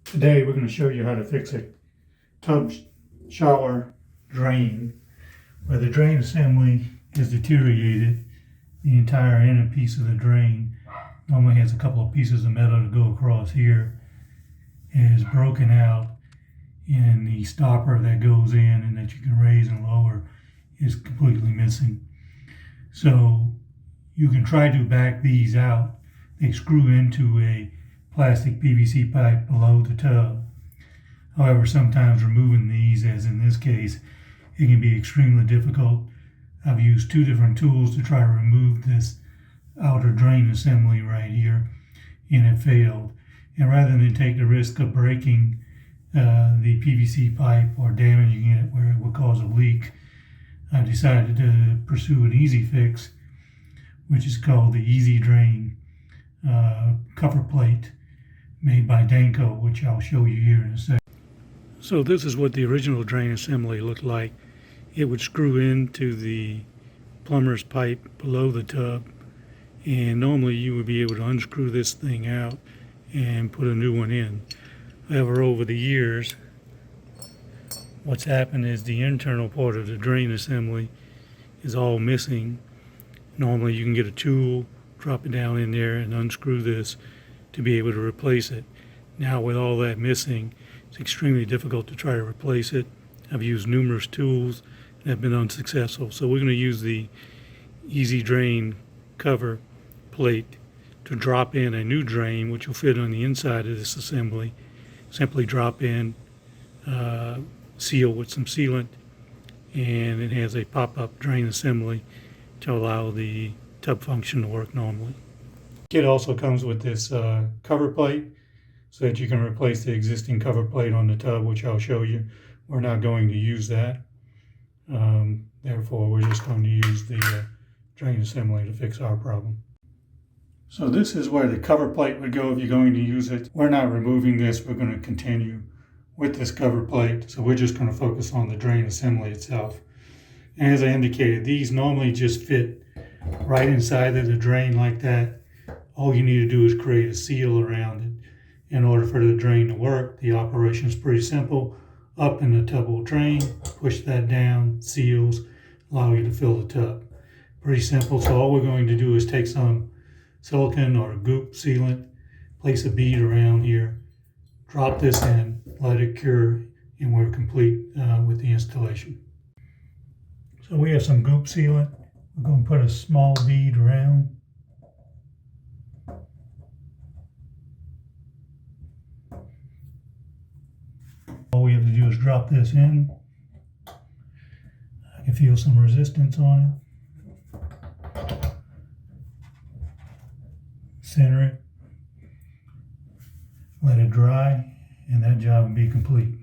Today we're going to show you how to fix a tub shower drain where the drain assembly is deteriorated. The entire inner piece of the drain normally has a couple of pieces of metal to go across here. It is broken out, and the stopper that goes in and that you can raise and lower is completely missing. So you can try to back these out. They screw into a plastic PVC pipe below the tub. However, sometimes removing these, as in this case, it can be extremely difficult. I've used two different tools to try to remove this outer drain assembly right here, and it failed. And rather than take the risk of breaking the PVC pipe or damaging it where it would cause a leak, I decided to pursue an easy fix, which is called the EZ Drain cover plate made by Danco, which I'll show you here in a second. So this is what the original drain assembly looked like. It would screw into the plumber's pipe below the tub, and normally you would be able to unscrew this thing out and put a new one in. However, over the years, what's happened is the internal part of the drain assembly is all missing. Normally you can get a tool, drop it down in there and unscrew this to be able to replace it. Now with all that missing, it's extremely difficult to try to replace it. I've used numerous tools and have been unsuccessful. So we're going to use the EZ Drain cover plate to drop in a new drain, which will fit on the inside of this assembly. Simply drop in, seal with some sealant, and it has a pop-up drain assembly to allow the tub function to work normally. The kit also comes with this cover plate so that you can replace the existing cover plate on the tub, which I'll show you. We're not going to use that. Therefore, we're just going to use the drain assembly to fix our problem. So this is where the cover plate would go if you're going to use it. We're not removing this. We're going to continue with this cover plate. So we're just going to focus on the drain assembly itself. And as I indicated, these normally just fit right inside of the drain like that. All you need to do is create a seal around it. In order for the drain to work, the operation is pretty simple. Up in the tub will drain, push that down, seals, allow you to fill the tub. Pretty simple. So all we're going to do is take some silicone or goop sealant, place a bead around here, drop this in, let it cure, and we're complete with the installation. So we have some goop sealant. We're going to put a small bead around. All we have to do is drop this in. I can feel some resistance on it. Center it. Let it dry, and that job will be complete.